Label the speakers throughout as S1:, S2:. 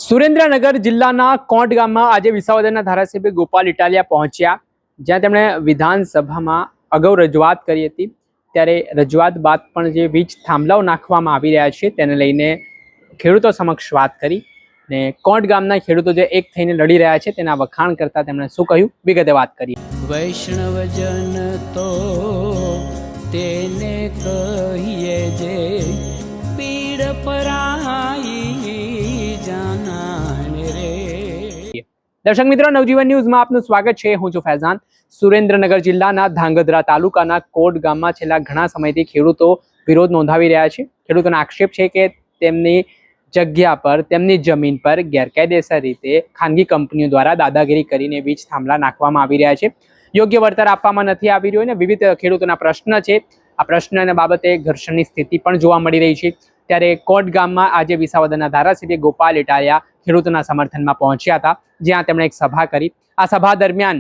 S1: સુરેન્દ્રનગર જિલ્લાના કોંટ ગામમાં આજે વિસાવદરના ધારાસભ્ય ગોપાલ ઇટાલિયા પહોંચ્યા, જ્યાં તેમણે વિધાનસભામાં અગાઉ રજૂઆત કરી હતી। ત્યારે રજૂઆત બાદ પણ જે વીજ થાંભલાઓ નાખવામાં આવી રહ્યા છે તેને લઈને ખેડૂતો સમક્ષ વાત કરી ને કોંટ ગામના ખેડૂતો જે એક થઈને લડી રહ્યા છે તેના વખાણ કરતા તેમણે શું કહ્યું વિગતે વાત કરી।
S2: વૈષ્ણવજન તો તેને કહીએ જે પીડ પરાઈ જાનાને રે।
S1: દર્શક મિત્રો, નવજીવન ન્યૂઝમાં આપનું સ્વાગત છે। હું છું ફૈઝાન। સુરેન્દ્રનગર જિલ્લાના ધાંગધ્રા તાલુકાના કોટ ગામમાં છેલ્લા ઘણા સમયથી ખેડૂતો વિરોધ નોંધાવી રહ્યા છે। ખેડૂતોનો આક્ષેપ છે કે તેમની જગ્યા પર, તેમની જમીન પર ગેરકાયદેસર રીતે ખાનગી કંપનીઓ દ્વારા દાદાગીરી કરીને વીજ થાંભલા નાખવામાં આવી રહ્યા છે। યોગ્ય વળતર આપવામાં નથી આવી રહ્યું અને વિવિધ ખેડૂતોના પ્રશ્ન છે। આ પ્રશ્નના બાબતે ઘર્ષણની સ્થિતિ પણ જોવા મળી રહી છે। ત્યારે કોટ ગામમાં આજે વિસાવદરના ધારાસભ્ય ગોપાલ ઇટાલિયા ખેડૂતોના સમર્થનમાં પહોંચ્યા હતા, જ્યાં તેમણે એક સભા કરી। આ સભા દરમિયાન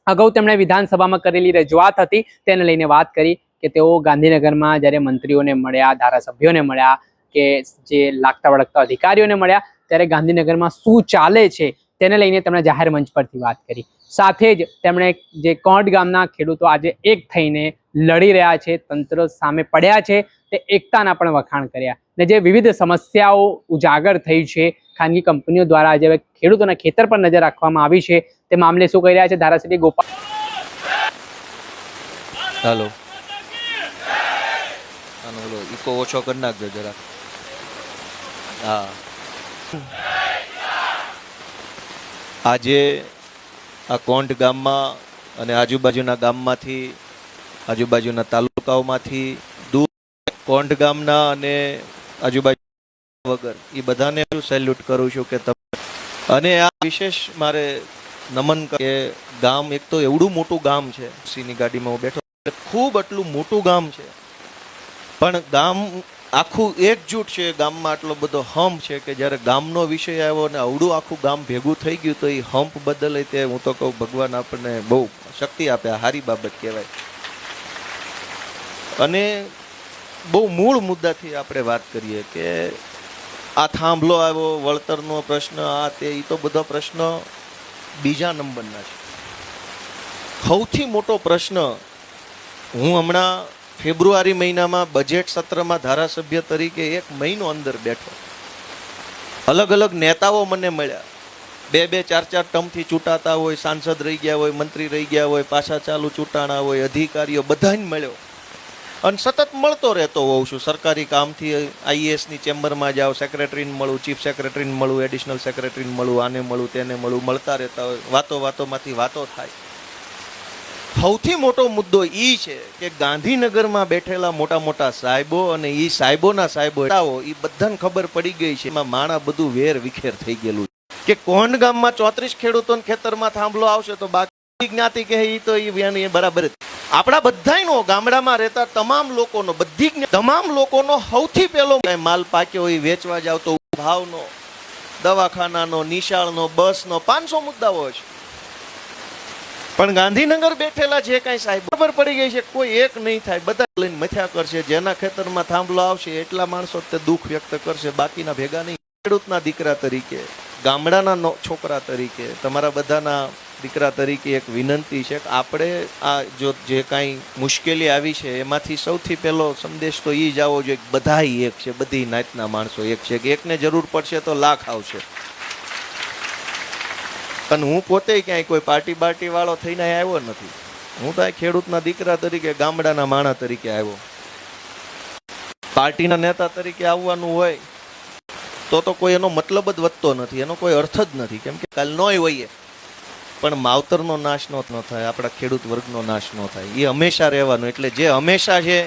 S1: અગાઉ તેમણે વિધાનસભામાં કરેલી રજૂઆત હતી તેને લઈને વાત કરી કે તેઓ ગાંધીનગરમાં જ્યારે મંત્રીઓને મળ્યા, ધારાસભ્યોને મળ્યા કે જે લાગતા વળગતા અધિકારીઓને મળ્યા ત્યારે ગાંધીનગરમાં શું ચાલે છે તેને લઈને તેમણે જાહેર મંચ પરથી વાત કરી। સાથે જ તેમણે જે કોંટ ગામના ખેડૂતો આજે એક થઈને લડી રહ્યા છે, તંત્ર સામે પડ્યા છે, તે એકતાના પણ વખાણ કર્યા ને જે વિવિધ સમસ્યાઓ ઉજાગર થઈ છે, ખાનગી કંપનીઓ દ્વારા જે ખેડૂતોના ખેતર પર નજર રાખવામાં આવી છે તે મામલે શું કહી રહ્યા છે ધારાસભ્ય ગોપાલ।
S3: હાલો, આનો ઇકો ઓછો કરી નાખજો જરા। હા, આજે આ કોંટ ગામમાં અને આજુબાજુના ગામમાંથી, આજુબાજુના તાલુકાઓમાંથી દૂર કોંટ ગામના અને આજુબાજુ વગર એ બધાને સેલ્યુટ કરું છું કે તમે, અને આ વિશેષ મારે નમન કે ગામ એક તો એવડું મોટું ગામ છે, સીની ગાડીમાં હું બેઠો, ખૂબ આટલું મોટું ગામ છે પણ ગામ આખું એકજૂટ છે। ગામમાં આટલો બધો હંપ છે કે જ્યારે ગામનો વિષય આવ્યો અને અવડું આખું ગામ ભેગું થઈ ગયું તો એ હંપ બદલે તે હું તો કહું ભગવાન આપણને બહુ શક્તિ આપે, સારી બાબત કહેવાય। અને બહુ મૂળ મુદ્દાથી આપણે વાત કરીએ કે આ થાંભલો આવ્યો, વળતરનો પ્રશ્ન, આ તે, એ તો બધા પ્રશ્ન બીજા નંબરના છે। સૌથી મોટો પ્રશ્ન, હું હમણાં ફેબ્રુઆરી મહિનામાં બજેટ સત્રમાં ધારાસભ્ય તરીકે એક મહિનો અંદર બેઠો, અલગ અલગ નેતાઓ મને મળ્યા, બે ચાર ટર્મથી ચૂંટાતા હોય, સાંસદ રહી ગયા હોય, મંત્રી રહી ગયા હોય, પાછા ચાલુ ચૂંટાણા હોય, અધિકારીઓ બધાને મળ્યો અને સતત મળતો રહેતો હોઉં છું। સરકારી કામથી આઈએએસની ચેમ્બરમાં જાઓ, સેક્રેટરીને મળું, ચીફ સેક્રેટરીને મળું, એડિશનલ સેક્રેટરીને મળું, આને મળું, તેને મળું, મળતા રહેતા હોય, વાતોમાંથી વાતો થાય। સૌથી મોટો મુદ્દો એ છે કે ગાંધીનગરમાં બેઠેલા મોટા મોટા સાહેબો અને એ સાહેબોના સાહેબો એ બધાને ખબર પડી ગઈ છે એમાં માણા બધું વેર વિખેર થઈ ગયેલું કે કોંટ ગામમાં 34 ખેડૂતોના ખેતરમાં થાંભલો આવશે તો બાકી જ્ઞાતિ કહે એ તો એ બરાબર જ। આપણા બધાનો ગામડામાં રહેતા તમામ લોકોનો, તમામ લોકોનો સૌથી પહેલો માલ પાક્યો એ વેચવા જાવ તો ભાવનો, દવાખાનાનો, નિશાળનો, બસનો 500 મુદ્દાઓ છે પણ ગાંધીનગર બેઠેલા જે કાંઈ સાહેબ ખબર પડી ગઈ છે કોઈ એક નહીં થાય, બધા લઈને મથ્યા કરશે। જેના ખેતરમાં થાંભલો આવશે એટલા માણસો તે દુઃખ વ્યક્ત કરશે, બાકીના ભેગા નહીં। ખેડૂતના દીકરા તરીકે, ગામડાના છોકરા તરીકે, તમારા બધાના દીકરા તરીકે એક વિનંતી છે કે આપણે આ જો જે કાંઈ મુશ્કેલી આવી છે એમાંથી સૌથી પહેલો સંદેશ તો એ જ આવવો જોઈએ કે બધા એક છે, બધી નાતના માણસો એક છે, કે એકને જરૂર પડશે તો લાખ આવશે। અને હું પોતે ક્યાંય કોઈ પાર્ટી વાળો થઈને આવ્યો નથી, હું તો આ ખેડૂતના દીકરા તરીકે, ગામડાના માણા તરીકે આવ્યો। પાર્ટીના નેતા તરીકે આવવાનું હોય તો કોઈ એનો મતલબ જ વધતો નથી, એનો કોઈ અર્થ જ નથી, કેમ કે કાલ નોય હોઈએ પણ માવતરનો નાશ ન થાય, આપણા ખેડૂત વર્ગનો નાશ ન થાય, એ હંમેશા રહેવાનું। એટલે જે હંમેશા છે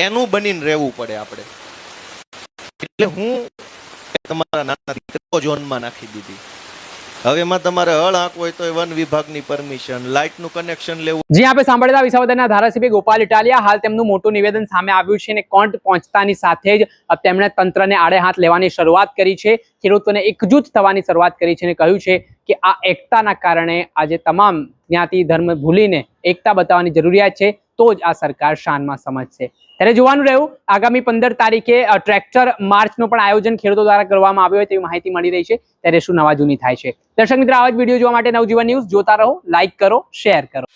S3: એનું બનીને રહેવું પડે આપણે। એટલે હું તમારા નાના દીકરો ઝોનમાં નાખી દીધી। હવે એમાં તમારે હળ આંકવો હોય તો વન વિભાગની પરમિશન, લાઇટનું કનેક્શન લેવું।
S1: જે આપણે સાંભળતા વિસાવદરના ધારાસભ્ય ગોપાલ ઇટાલિયા, હાલ તેમનું મોટું નિવેદન સામે આવ્યું છે અને કોંટ પહોંચતાની સાથે જ તેમણે તંત્રને આડે હાથ લેવાની શરૂઆત કરી છે, ખેડૂતોને એકજૂથ થવાની શરૂઆત કરી છે અને કહ્યું છે કે આ એકતાના કારણે આજે તમામ જ્ઞાતિ ધર્મ ભૂલીને એકતા બતાવવાની જરૂરિયાત છે, તો જ આ સરકાર શાનમાં સમજશે. ત્યારે જોવાનું રહ્યું આગામી 15 તારીખે ટ્રેક્ટર માર્ચનું પણ આયોજન ખેડૂતો દ્વારા કરવામાં આવ્યું હોય તેવી માહિતી મળી રહી છે. ત્યારે શું નવા જૂની થાય છે. દર્શક મિત્રો, આવા જ વિડીયો જોવા માટે નવજીવન ન્યૂઝ જોતા રહો, લાઈક કરો, શેર કરો.